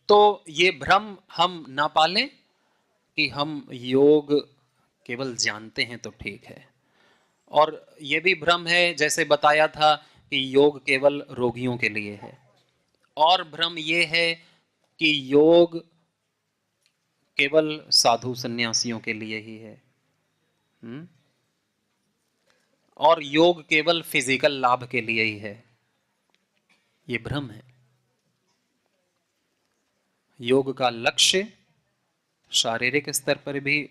तो ये भ्रम हम ना पालें कि हम योग केवल जानते हैं तो ठीक है। और ये भी भ्रम है, जैसे बताया था कि योग केवल रोगियों के लिए है। और भ्रम ये है कि योग केवल साधु सन्यासियों के लिए ही है। और योग केवल फिजिकल लाभ के लिए ही है। ये भ्रम है। योग का लक्ष्य शारीरिक स्तर पर भी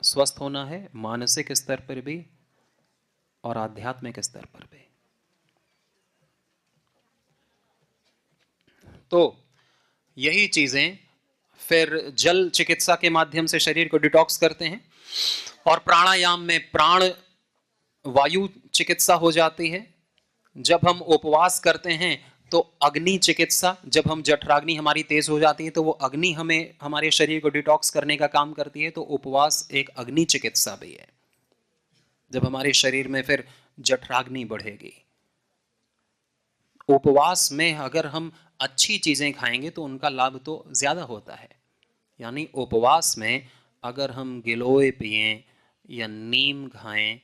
स्वस्थ होना है, मानसिक स्तर पर भी और आध्यात्मिक स्तर पर भी। तो यही चीजें फिर जल चिकित्सा के माध्यम से शरीर को डिटॉक्स करते हैं, और प्राणायाम में प्राण वायु चिकित्सा हो जाती है। जब हम उपवास करते हैं तो अग्नि चिकित्सा, जब हम जठराग्नि हमारी तेज हो जाती है तो वो अग्नि हमें हमारे शरीर को डिटॉक्स करने का काम करती है। तो उपवास एक अग्नि चिकित्सा भी है। जब हमारे शरीर में फिर जठराग्नि बढ़ेगी, उपवास में अगर हम अच्छी चीजें खाएंगे तो उनका लाभ तो ज्यादा होता है। यानी उपवास में अगर हम गिलोय पिएं या नीम खाएं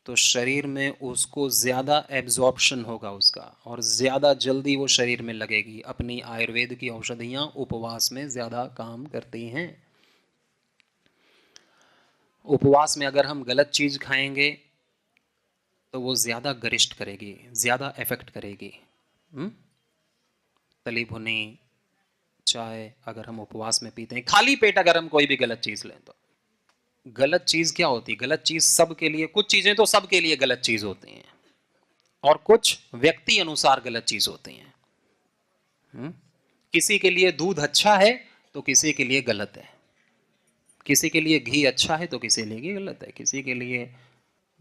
तो शरीर में उसको ज़्यादा एब्जॉर्प्शन होगा उसका, और ज़्यादा जल्दी वो शरीर में लगेगी। अपनी आयुर्वेद की औषधियाँ उपवास में ज़्यादा काम करती हैं। उपवास में अगर हम गलत चीज़ खाएंगे तो वो ज़्यादा गरिष्ठ करेगी, ज़्यादा इफेक्ट करेगी। तली भुनी चाय अगर हम उपवास में पीते हैं, खाली पेट अगर हम कोई भी गलत चीज़ लें तो गलत चीज़ क्या होती है? गलत चीज़ सबके लिए, कुछ चीज़ें तो सबके लिए गलत चीज़ होती हैं और कुछ व्यक्ति अनुसार गलत चीज़ होती हैं। किसी के लिए दूध अच्छा है तो किसी के लिए गलत है। किसी के लिए घी अच्छा है तो किसी के लिए गलत है। किसी के लिए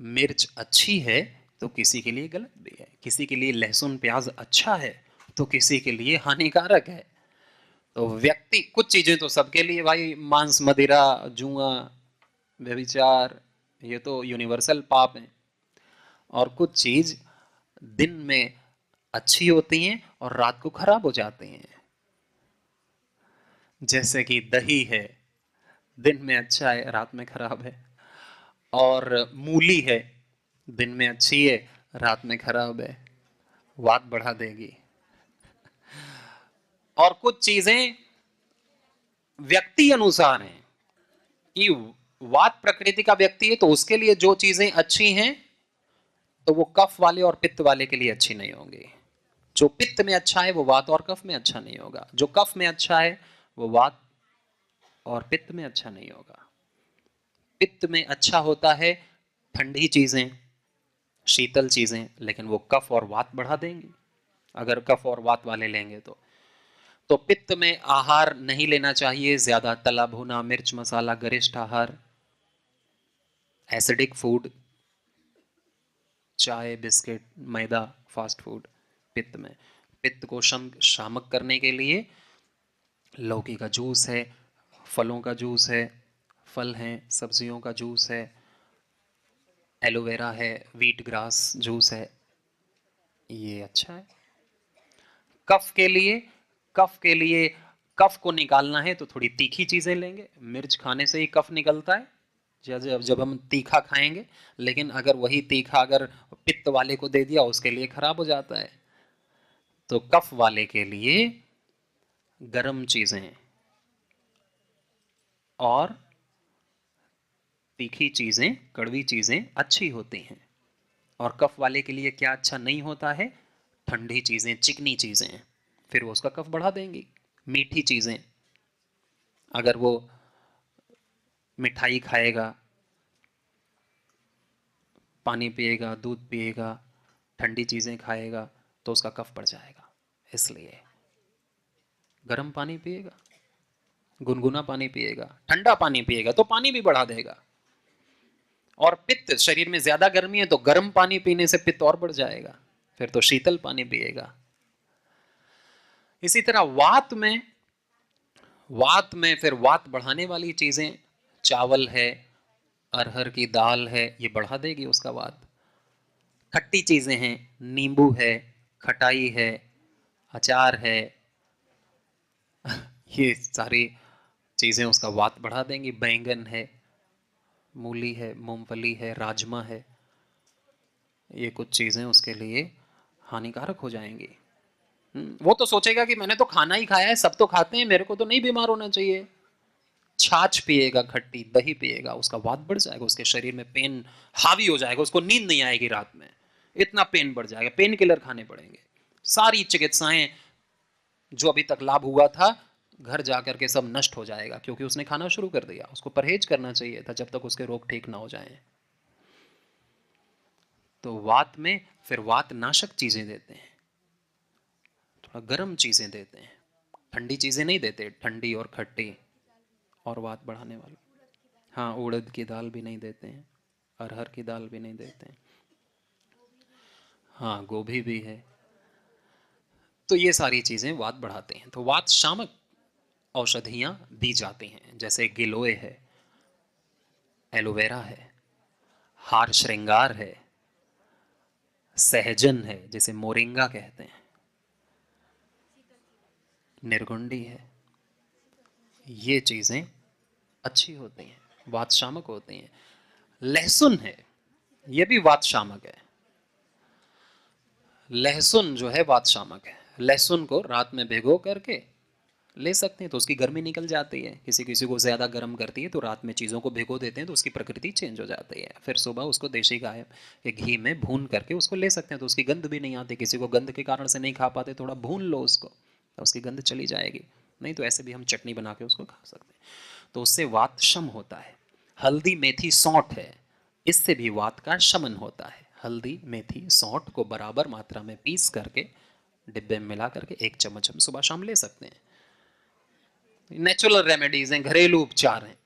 मिर्च अच्छी है तो किसी के लिए गलत भी है। किसी के लिए लहसुन प्याज अच्छा है तो किसी के लिए हानिकारक है। तो व्यक्ति, कुछ चीजें तो सबके लिए भाई, मांस मदिरा जुआ व्यभिचार ये तो यूनिवर्सल पाप है। और कुछ चीज दिन में अच्छी होती हैं और रात को खराब हो जाती हैं। जैसे कि दही है, दिन में अच्छा है रात में खराब है। और मूली है, दिन में अच्छी है रात में खराब है, वात बढ़ा देगी। और कुछ चीजें व्यक्ति अनुसार हैं कि वात प्रकृति का व्यक्ति है तो उसके लिए जो चीजें अच्छी हैं तो वो कफ वाले और पित्त वाले के लिए अच्छी नहीं होंगी। जो पित्त में अच्छा है वो वात और कफ में अच्छा नहीं होगा। जो कफ में अच्छा है वो वात और पित्त में अच्छा नहीं होगा। पित्त में अच्छा होता है ठंडी चीजें, शीतल चीजें, लेकिन वो कफ और वात बढ़ा देंगी अगर कफ और वात वाले लेंगे तो पित्त में आहार नहीं लेना चाहिए ज्यादा तला भुना, मिर्च मसाला, गरिष्ठ आहार, एसिडिक फूड, चाय, बिस्किट, मैदा, फास्ट फूड। पित्त को शामक करने के लिए लौकी का जूस है, फलों का जूस है, फल हैं, सब्जियों का जूस है, एलोवेरा है, व्हीट ग्रास जूस है, ये अच्छा है। कफ के लिए, कफ के लिए कफ को निकालना है तो थोड़ी तीखी चीजें लेंगे। मिर्च खाने से ही कफ निकलता है जब हम तीखा खाएंगे। लेकिन अगर वही तीखा अगर पित्त वाले को दे दिया उसके लिए खराब हो जाता है। तो कफ वाले के लिए गर्म चीजें और तीखी चीजें, कड़वी चीजें अच्छी होती हैं। और कफ वाले के लिए क्या अच्छा नहीं होता है? ठंडी चीजें, चिकनी चीजें, फिर वो उसका कफ बढ़ा देंगी। मीठी चीजें, अगर वो मिठाई खाएगा, पानी पिएगा, दूध पिएगा, ठंडी चीजें खाएगा तो उसका कफ बढ़ जाएगा। इसलिए गर्म पानी पिएगा, गुनगुना पानी पिएगा, ठंडा पानी पिएगा तो पानी भी बढ़ा देगा। और पित्त, शरीर में ज्यादा गर्मी है तो गर्म पानी पीने से पित्त और बढ़ जाएगा, फिर तो शीतल पानी पिएगा। इसी तरह वात में फिर वात बढ़ाने वाली चीजें, चावल है, अरहर की दाल है, ये बढ़ा देगी उसका वात। खट्टी चीजें हैं, नींबू है, खटाई है, अचार है, ये सारी चीज़ें उसका वात बढ़ा देंगी। बैंगन है, मूली है, मूंगफली है, राजमा है, ये कुछ चीज़ें उसके लिए हानिकारक हो जाएंगी। वो तो सोचेगा कि मैंने तो खाना ही खाया है, सब तो खाते हैं, मेरे को तो नहीं बीमार होना चाहिए। छाछ पिएगा, खट्टी दही पिएगा, उसका वात बढ़ जाएगा, उसके शरीर में पेन हावी हो जाएगा, उसको नींद नहीं आएगी रात में, इतना पेन बढ़ जाएगा, पेन किलर खाने पड़ेंगे। सारी चिकित्साएं जो अभी तक लाभ हुआ था, घर जाकर के सब नष्ट हो जाएगा, क्योंकि उसने खाना शुरू कर दिया। उसको परहेज करना चाहिए था जब तक उसके रोग ठीक ना हो जाएं। तो वात में फिर वात नाशक चीजें देते हैं, थोड़ा गर्म चीजें देते हैं, ठंडी चीजें नहीं देते, ठंडी और खट्टी और वात बढ़ाने वाली। हाँ, उड़द की दाल भी नहीं देते हैं, अरहर की दाल भी नहीं देते हैं। हाँ, गोभी भी है। तो ये सारी चीजें वात बढ़ाते हैं। तो वात शामक औषधियां दी जाती हैं, जैसे गिलोय है, एलोवेरा है, हार श्रृंगार है, सहजन है जिसे मोरिंगा कहते हैं, निर्गुंडी है। ये चीजें अच्छी होती हैं, वात शामक होती हैं। लहसुन है, ये भी वात शामक है। लहसुन जो है वात शामक है। लहसुन को रात में भिगो करके ले सकते हैं तो उसकी गर्मी निकल जाती है। किसी किसी को ज़्यादा गर्म करती है तो रात में चीज़ों को भिगो देते हैं तो उसकी प्रकृति चेंज हो जाती है। फिर सुबह उसको देसी गाय के घी में भून करके उसको ले सकते हैं तो उसकी गंध भी नहीं आती। किसी को गंध के कारण से नहीं खा पाते, थोड़ा भून लो उसको तो उसकी गंध चली जाएगी। नहीं तो ऐसे भी हम चटनी बना के उसको खा सकते हैं, तो उससे वात शम होता है। हल्दी मेथी सौंठ है, इससे भी वात का शमन होता है। हल्दी मेथी सौंठ को बराबर मात्रा में पीस करके डिब्बे में मिला करके 1 चम्मच हम सुबह शाम ले सकते हैं। नेचुरल रेमेडीज हैं, घरेलू उपचार हैं।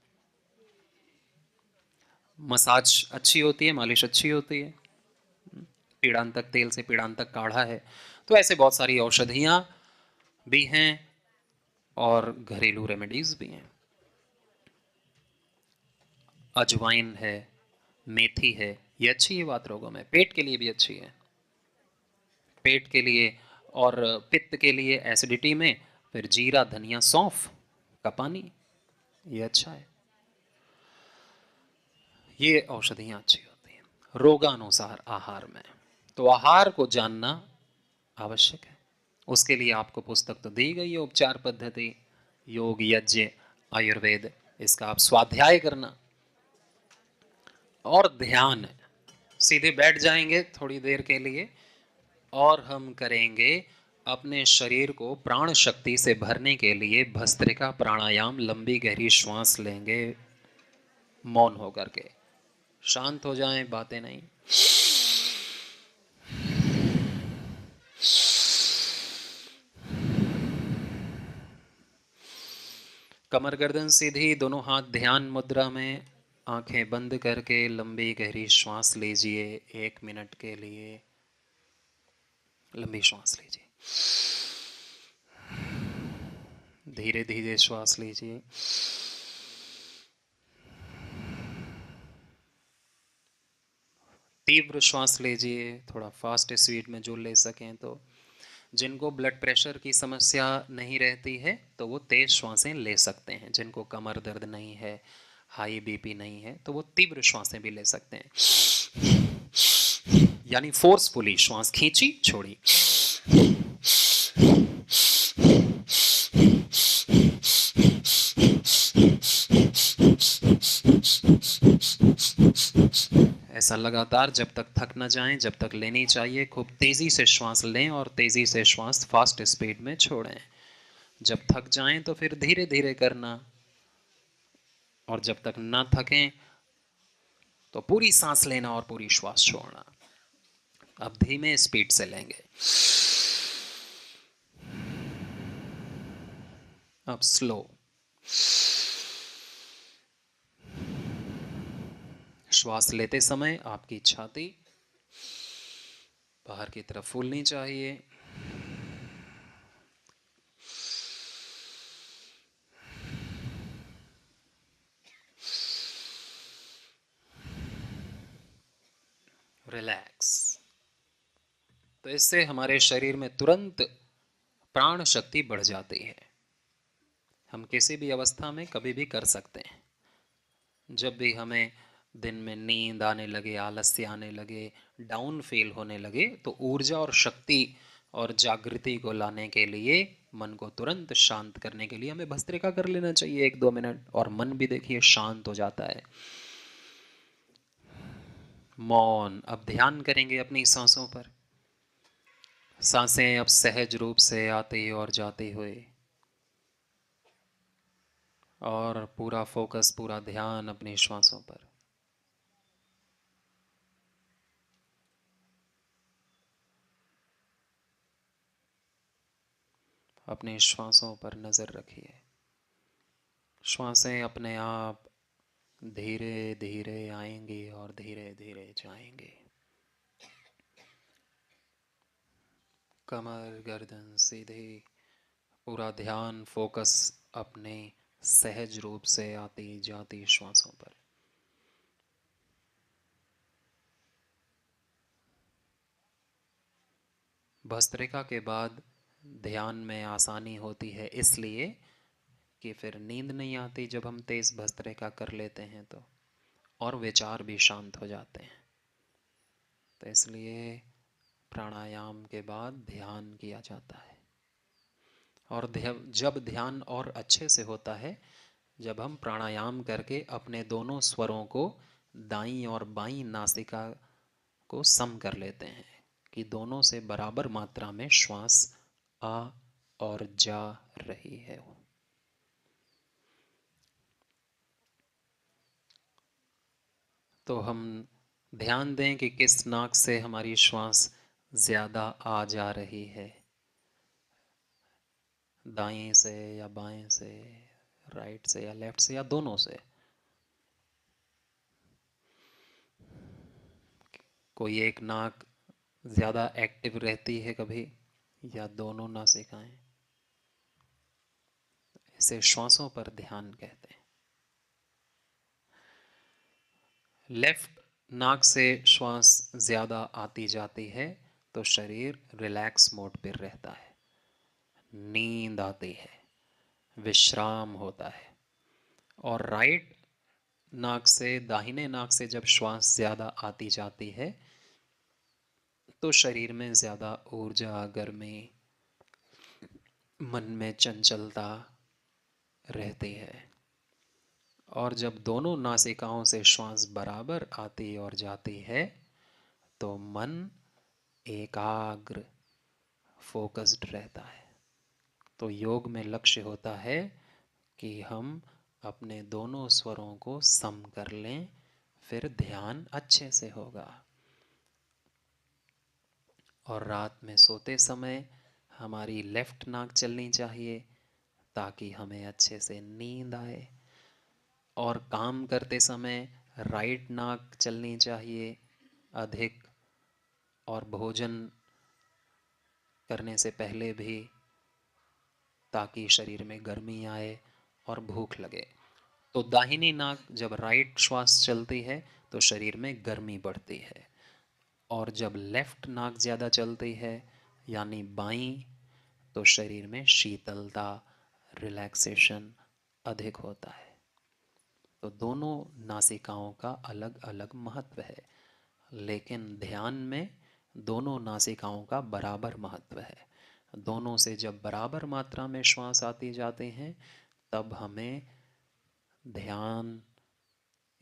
मसाज अच्छी होती है, मालिश अच्छी होती है, पीड़ांतक तेल से पीड़ांतक काढ़ा है। तो ऐसे बहुत सारी औषधियाँ भी हैं और घरेलू रेमेडीज भी हैं। अजवाइन है, मेथी है, ये अच्छी है वात रोगों में। पेट के लिए भी अच्छी है, पेट के लिए और पित्त के लिए एसिडिटी में। फिर जीरा धनिया सौंफ का पानी, ये अच्छा है। ये औषधियाँ अच्छी होती हैं रोगानुसार आहार में। तो आहार को जानना आवश्यक है। उसके लिए आपको पुस्तक तो दी गई है, उपचार पद्धति, योग यज्ञ आयुर्वेद, इसका आप स्वाध्याय करना और ध्यान। सीधे बैठ जाएंगे थोड़ी देर के लिए और हम करेंगे अपने शरीर को प्राण शक्ति से भरने के लिए भस्त्रिका प्राणायाम। लंबी गहरी श्वास लेंगे मौन होकर के, शांत हो जाएं, बातें नहीं। कमर गर्दन सीधी, दोनों हाथ ध्यान मुद्रा में, आंखें बंद करके लंबी गहरी श्वास लीजिए 1 मिनट के लिए। लंबी श्वास लीजिए, धीरे धीरे श्वास लीजिए। तीव्र श्वास लीजिए, थोड़ा फास्ट स्पीड में जो ले सकें तो। जिनको ब्लड प्रेशर की समस्या नहीं रहती है तो वो तेज श्वासें ले सकते हैं। जिनको कमर दर्द नहीं है, हाई बीपी नहीं है, तो वो तीव्र श्वासें भी ले सकते हैं, यानी फोर्सफुली श्वास खींची छोड़ी। ऐसा लगातार जब तक थक ना जाएं, जब तक लेनी चाहिए। खूब तेज़ी से श्वास लें और तेज़ी से श्वास फास्ट स्पीड में छोड़ें। जब थक जाएं तो फिर धीरे धीरे करना, और जब तक ना थकें तो पूरी सांस लेना और पूरी श्वास छोड़ना। अब धीमे स्पीड से लेंगे। अब स्लो। श्वास लेते समय आपकी छाती बाहर की तरफ फूलनी चाहिए। रिलैक्स। तो इससे हमारे शरीर में तुरंत प्राण शक्ति बढ़ जाती है। हम किसी भी अवस्था में कभी भी कर सकते हैं। जब भी हमें दिन में नींद आने लगे, आलस्य आने लगे, डाउन फील होने लगे, तो ऊर्जा और शक्ति और जागृति को लाने के लिए, मन को तुरंत शांत करने के लिए हमें भस्त्रिका कर लेना चाहिए 1-2 मिनट, और मन भी देखिए शांत हो जाता है। मौन। अब ध्यान करेंगे अपनी सांसों पर। सांसें अब सहज रूप से आती और जाती हुई, और पूरा फोकस, पूरा ध्यान अपनी श्वासों पर। अपनी श्वासों पर नजर रखिए। श्वासें अपने आप धीरे धीरे आएंगी और धीरे धीरे जाएंगी। कमर, गर्दन सीधी, पूरा ध्यान, फोकस अपने सहज रूप से आती जाती श्वासों पर। भस्त्रिका के बाद ध्यान में आसानी होती है, इसलिए कि फिर नींद नहीं आती जब हम तेज भस्त्रिका कर लेते हैं तो, और विचार भी शांत हो जाते हैं। तो इसलिए प्राणायाम के बाद ध्यान किया जाता है। और जब ध्यान और अच्छे से होता है, जब हम प्राणायाम करके अपने दोनों स्वरों को, दाईं और बाईं नासिका को सम कर लेते हैं, कि दोनों से बराबर मात्रा में श्वास आ और जा रही है। तो हम ध्यान दें कि किस नाक से हमारी श्वास ज़्यादा आ जा रही है, दाएं से या बाएं से, राइट से या लेफ्ट से, या दोनों से। कोई एक नाक ज़्यादा एक्टिव रहती है कभी, या दोनों नासिकाएं। इसे श्वासों पर ध्यान कहते हैं। लेफ्ट नाक से श्वास ज़्यादा आती जाती है तो शरीर रिलैक्स मोड पर रहता है, नींद आती है, विश्राम होता है। और राइट नाक से, दाहिने नाक से जब श्वास ज़्यादा आती जाती है तो शरीर में ज़्यादा ऊर्जा, गर्मी, मन में चंचलता रहती है। और जब दोनों नासिकाओं से श्वास बराबर आती और जाती है तो मन एकाग्र, फोकस्ड रहता है। तो योग में लक्ष्य होता है कि हम अपने दोनों स्वरों को सम कर लें, फिर ध्यान अच्छे से होगा। और रात में सोते समय हमारी लेफ्ट नाक चलनी चाहिए ताकि हमें अच्छे से नींद आए, और काम करते समय राइट नाक चलनी चाहिए अधिक, और भोजन करने से पहले भी, ताकि शरीर में गर्मी आए और भूख लगे। तो दाहिनी नाक जब राइट श्वास चलती है तो शरीर में गर्मी बढ़ती है, और जब लेफ्ट नाक ज़्यादा चलती है यानी बाईं, तो शरीर में शीतलता, रिलैक्सेशन अधिक होता है। तो दोनों नासिकाओं का अलग अलग महत्व है, लेकिन ध्यान में दोनों नासिकाओं का बराबर महत्व है। दोनों से जब बराबर मात्रा में श्वास आती जाते हैं तब हमें ध्यान,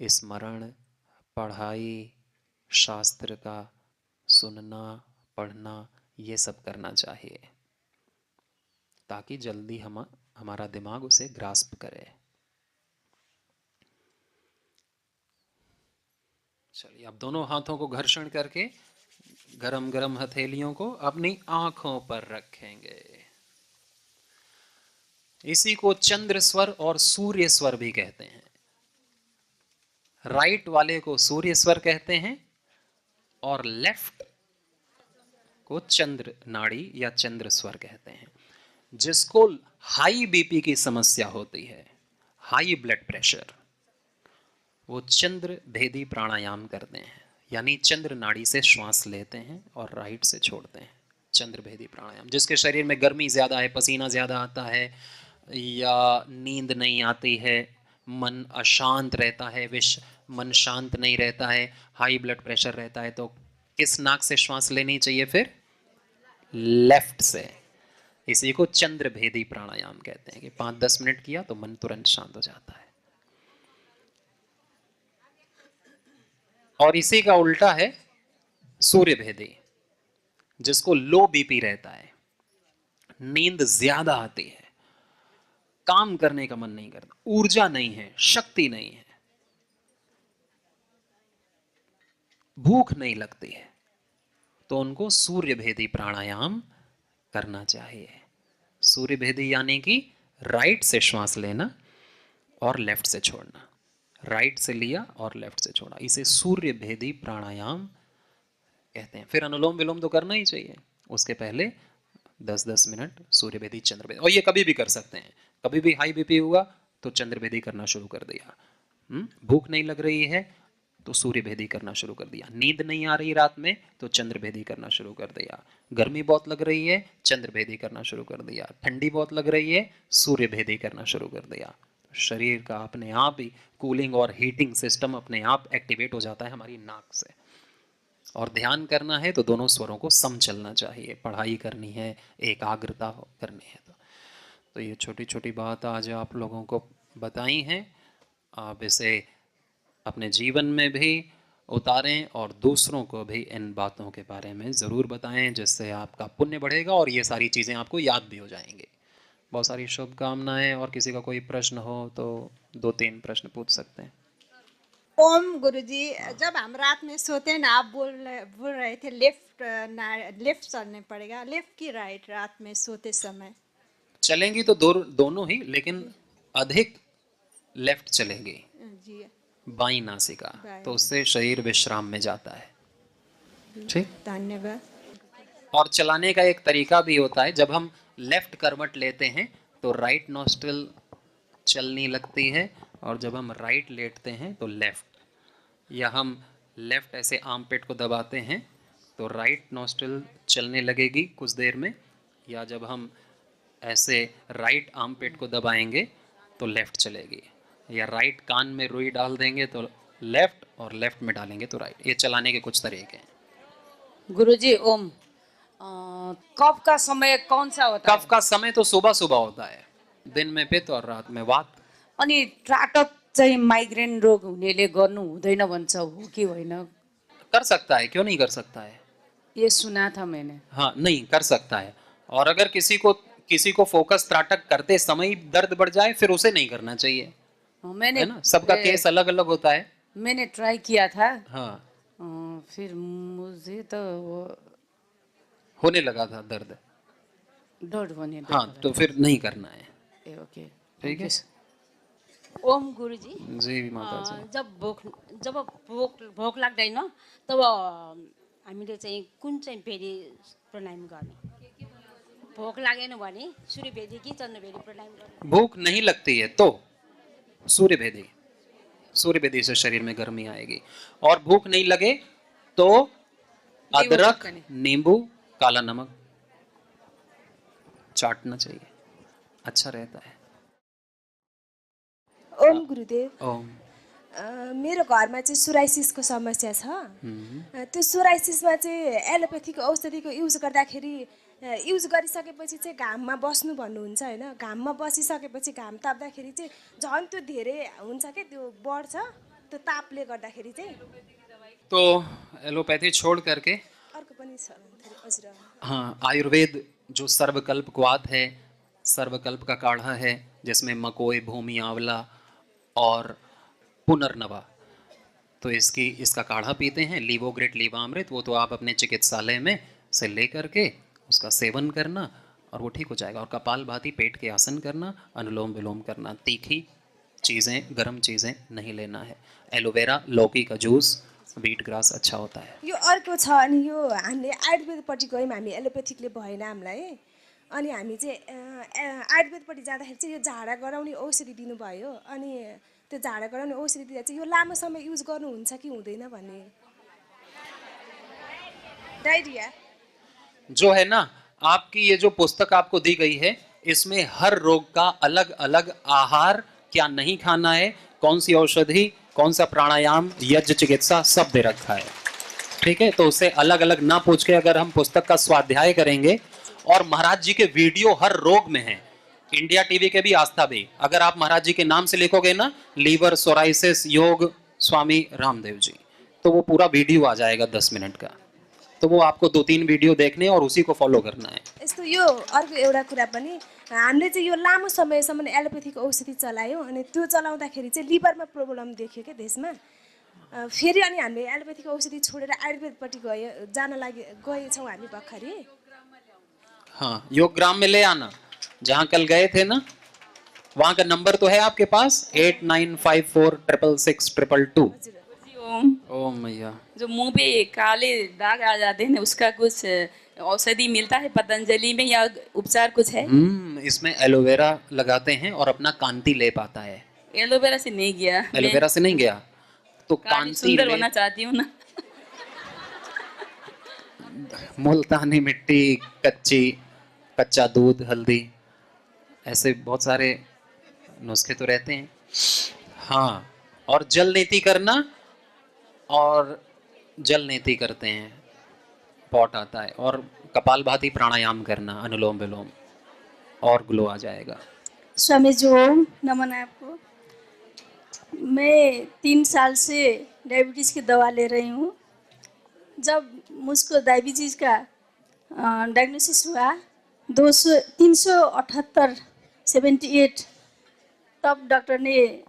स्मरण, पढ़ाई, शास्त्र का सुनना, पढ़ना, ये सब करना चाहिए, ताकि जल्दी हमारा दिमाग उसे ग्रास्प करे। चलिए, अब दोनों हाथों को घर्षण करके गरम गरम हथेलियों को अपनी आंखों पर रखेंगे। इसी को चंद्र स्वर और सूर्य स्वर भी कहते हैं। राइट वाले को सूर्य स्वर कहते हैं और लेफ्ट को चंद्र नाड़ी या चंद्र स्वर कहते हैं। जिसको हाई बीपी की समस्या होती है, हाई ब्लड प्रेशर, वो चंद्र भेदी प्राणायाम करते हैं, यानी चंद्र नाड़ी से श्वास लेते हैं और राइट से छोड़ते हैं। चंद्र भेदी प्राणायाम। जिसके शरीर में गर्मी ज़्यादा है, पसीना ज़्यादा आता है, या नींद नहीं आती है, मन अशांत रहता है, मन शांत नहीं रहता है, हाई ब्लड प्रेशर रहता है, तो किस नाक से श्वास लेनी चाहिए फिर? लेफ्ट से। इसी को चंद्र भेदी प्राणायाम कहते हैं कि 5-10 मिनट किया तो मन तुरंत शांत हो जाता है। और इसी का उल्टा है सूर्य भेदी, जिसको लो बीपी रहता है, नींद ज्यादा आती है, काम करने का मन नहीं करता, ऊर्जा नहीं है, शक्ति नहीं है, भूख नहीं लगती है, तो उनको सूर्य भेदी प्राणायाम करना चाहिए। सूर्य भेदी यानी कि राइट से श्वास लेना और लेफ्ट से छोड़ना, राइट से लिया और लेफ्ट से छोड़ा, इसे सूर्य भेदी प्राणायाम कहते हैं। फिर अनुलोम विलोम तो करना ही चाहिए, उसके पहले 10-10 मिनट सूर्य भेदी चंद्र भेदी, और ये कभी भी कर सकते हैं। कभी भी हाई बीपी हुआ तो चंद्र भेदी करना शुरू कर दिया, भूख नहीं लग रही है तो सूर्य भेदी करना शुरू कर दिया, नींद नहीं आ रही रात में तो चंद्र भेदी करना शुरू कर दिया, गर्मी बहुत लग रही है चंद्र भेदी करना शुरू कर दिया, ठंडी बहुत लग रही है सूर्य भेदी करना शुरू कर दिया। शरीर का अपने आप ही कूलिंग और हीटिंग सिस्टम अपने आप एक्टिवेट हो जाता है हमारी नाक से। और ध्यान करना है तो दोनों स्वरों को सम चलना चाहिए, पढ़ाई करनी है, एकाग्रता करनी है। तो ये छोटी छोटी बात आज आप लोगों को बताई हैं, आप इसे अपने जीवन में भी उतारें और दूसरों को भी इन बातों के बारे में ज़रूर बताएं, जिससे आपका पुण्य बढ़ेगा और ये सारी चीज़ें आपको याद भी हो जाएंगी। बहुत सारी शुभकामनाएं, और किसी का कोई प्रश्न हो तो 2-3 प्रश्न पूछ सकते हैं। ओम गुरुजी, जब हम रात में सोते हैं ना, आप बोल रहे थे लेफ्ट चलने पड़ेगा, लेफ्ट की राइट रात में सोते समय? चलेंगी तो दोनों ही, लेकिन अधिक लेफ्ट चलेंगी जी, बाई नासिका, तो उससे शरीर विश्राम में जाता है। ठीक, धन्यवाद। और चलाने का एक तरीका भी होता है, जब हम लेफ्ट करवट लेते हैं तो राइट नॉस्ट्रिल चलने लगती है, और जब हम राइट लेटते हैं तो लेफ्ट, या हम लेफ्ट ऐसे आर्मपिट को दबाते हैं तो राइट नॉस्ट्रिल चलने लगेगी कुछ देर में, या जब हम ऐसे राइट आर्मपिट को दबाएंगे तो लेफ्ट चलेगी, या राइट कान में रुई डाल देंगे तो लेफ्ट, और लेफ्ट में डालेंगे तो राइट। ये चलाने के कुछ तरीके हैं। गुरुजी ओम, कफ का समय कौन सा होता है? कफ का समय तो सुबह सुबह होता है, दिन में पित्त और रात में वात। अनि ट्राटक चाहिँ माइग्रेन रोग हुनेले गर्नु हुँदैन भन्छ, हो कि होइन? कर सकता है, क्यों नहीं कर सकता है? ये सुना था मैंने। हाँ, नहीं कर सकता है। और अगर किसी को फोकस त्राटक करते समय दर्द बढ़ जाए, फिर उसे नहीं करना चाहिए, मैंने है ना, सबका केस अलग अलग होता है। मैंने ट्राई किया था। हाँ, फिर मुझे तो वो होने लगा था दर्द। डर होने लगा। हाँ, तो फिर नहीं करना है। ए, ओके, ठीक है ओम गुरुजी, जी माता जी। जब भोक लाग्दैन तब हामीले चाहिँ कुन चाहिँ भेदी प्राणायाम गर्ने? भोक लागेन भने सूर्य भेदी कि चन्द्र भेदी प्राणायाम गर्ने? भूख नहीं लगती है तो सूर्य भेदी, सूर्य भेदी से शरीर में गर्मी आएगी। और भूख नहीं लगे तो अदरक, नींबू, काला नमक चाटना चाहिए, अच्छा रहता है। ओम गुरुदेव, ओम। मेरो घरमा चाहिँ सोराइसिसको समस्या छ। त्यो सोराइसिसमा चाहिँ एलोपेथीको औषधिको युज गर्दाखेरि युज गरिसकेपछि चाहिँ घाममा बस्नु भन्नुहुन्छ होइन, घाममा बसिसकेपछि घाम ताप्दाखेरि चाहिँ झन् त्यो धेरै हुन्छ क्या, त्यो बढ्छ त्यो तापले गर्दाखेरि चाहिँ। तो एलोपैथी छोड़ करके अर्को पनि छ हजुर? हाँ, आयुर्वेद जो सर्वकल्प क्वाथ है, सर्वकल्प का काढ़ा है, जिसमें मकोई, भूमि, आंवला और पुनर्नवा, तो इसका काढ़ा पीते हैं, लीवोग्रेट लीवामृत, वो तो आप अपने चिकित्सालय में से ले करके उसका सेवन करना और वो ठीक हो जाएगा। और कपालभाति पेट के आसन करना, अनुलोम विलोम करना, तीखी चीज़ें, गर्म चीज़ें नहीं लेना है। एलोवेरा, लौकी का जूस, बीट ग्रास अच्छा होता है। यो अर्को छ, अनि यो हामीले आयुर्वेदपट्टि गयौँ, हामी एलोपेथिकले भएन हामीलाई, अनि हामी चाहिँ आयुर्वेदपट्टि जाँदाखेरि चाहिँ यो झाडा गराउने औषधि दिनुभयो, अनि त्यो झाडा गराउने औषधि दिँदा चाहिँ यो लामो समय युज गर्नुहुन्छ कि हुँदैन भन्ने। डायरिया जो है ना, आपकी ये जो पुस्तक आपको दी गई है, इसमें हर रोग का अलग अलग आहार, क्या नहीं खाना है, कौन सी औषधि, कौन सा प्राणायाम, यज्ञ चिकित्सा सब दे रखा है। ठीक है, तो उसे अलग अलग ना पूछ के अगर हम पुस्तक का स्वाध्याय करेंगे, और महाराज जी के वीडियो हर रोग में है, इंडिया टीवी के भी, आस्था भी, अगर आप महाराज जी के नाम से लिखोगे ना, लीवर सोराइसिस योग स्वामी रामदेव जी, तो वो पूरा वीडियो आ जाएगा 10 मिनट का। तो वो आपको 2-3 वीडियो देखने और उसी को फॉलो करना है। यस्तो यो अर्को एउटा कुरा पनि, हामीले चाहिँ यो लामो समयसम्म एलोपेथीको औषधि चलायौँ अनि त्यो चलाउँदाखेरि चाहिँ लिभरमा प्रब्लम देखियो क्या देशमा। फेरि अनि हामीले एलोपेथीको औषधि छोडेर आयुर्वेदपट्टि गएछौँ हामी भर्खरै। हाँ, योग ग्राम में ले आना, जहाँ कल गए थे ना, वहाँ का नंबर तो है आपके पास 8954666222। ओम ओम मैया। जो मुंह पे काले दाग आ जाते हैं उसका कुछ औषधि मिलता है पतंजलि में या उपचार कुछ है? इसमें एलोवेरा लगाते हैं और अपना कांति लेप आता है। एलोवेरा से नहीं गया, एलोवेरा से नहीं गया तो काली कांति सुंदर लेप, होना चाहती हूँ ना। मुल्तानी मिट्टी, कच्चा दूध, हल्दी, ऐसे बहुत सारे नुस्खे तो रहते हैं। हाँ, और जल नीति करना, और जल नीति करते हैं, पॉट आता है, और कपालभाति प्राणायाम करना, अनुलोम विलोम, और ग्लो आ जाएगा। स्वामी जी ओम, नमन आपको। मैं 3 साल से डायबिटीज़ की दवा ले रही हूँ। जब मुझको डायबिटीज़ का डायग्नोसिस हुआ 378 तब डॉक्टर ने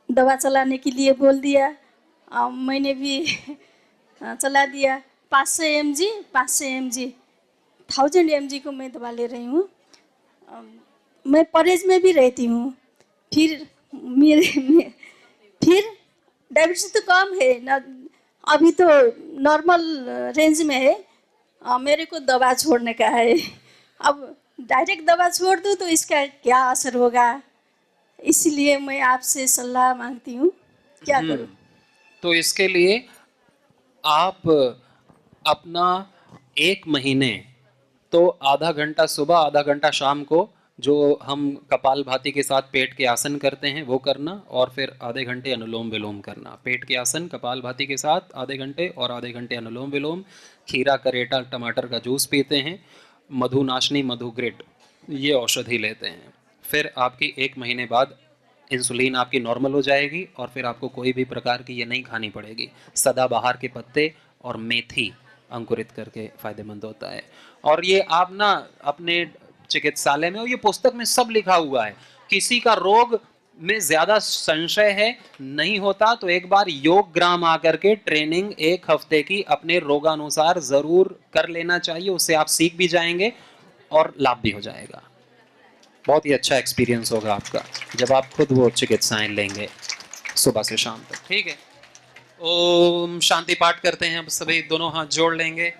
दवा चलाने के लिए बोल दिया। मैंने भी चला दिया। 500 mg 1000 mg को मैं दवा ले रही हूँ। मैं परहेज में भी रहती हूँ। फिर डायबिटीज तो कम है ना, अभी तो नॉर्मल रेंज में है। मेरे को दवा छोड़ने का है। अब डायरेक्ट दवा छोड़ दूँ तो इसका क्या असर होगा, इसलिए मैं आपसे सलाह मांगती हूँ, क्या करूँ? तो इसके लिए आप अपना 1 महीने तो आधा घंटा सुबह, आधा घंटा शाम को, जो हम कपालभाति के साथ पेट के आसन करते हैं वो करना, और फिर आधे घंटे अनुलोम विलोम करना। पेट के आसन कपालभाति के साथ आधे घंटे, और आधे घंटे अनुलोम विलोम। खीरा, करेटा, टमाटर का जूस पीते हैं। मधुनाशनी, मधुग्रिड, ये औषधि लेते हैं। फिर आपकी 1 महीने बाद इंसुलिन आपकी नॉर्मल हो जाएगी, और फिर आपको कोई भी प्रकार की ये नहीं खानी पड़ेगी। सदाबहार के पत्ते और मेथी अंकुरित करके फायदेमंद होता है। और ये आप ना अपने चिकित्सालय में, और ये पुस्तक में सब लिखा हुआ है, किसी का रोग में ज्यादा संशय है, नहीं होता, तो एक बार योग ग्राम आकर के ट्रेनिंग 1 हफ्ते की अपने रोगानुसार जरूर कर लेना चाहिए। उससे आप सीख भी जाएंगे और लाभ भी हो जाएगा। बहुत ही अच्छा एक्सपीरियंस होगा आपका जब आप खुद वो चिकित्साएं लेंगे सुबह से शाम तक। ठीक है, ओम शांति पाठ करते हैं। अब सभी दोनों हाथ जोड़ लेंगे।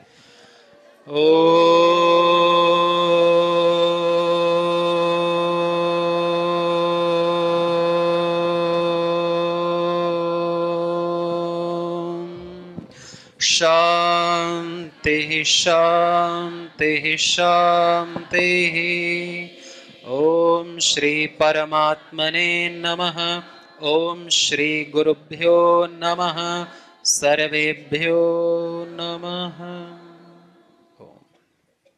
शांति शांति शांति। ओम श्री परमात्मने नमः। ओम श्री गुरुभ्यो नमः। सर्वेभ्यो नमः।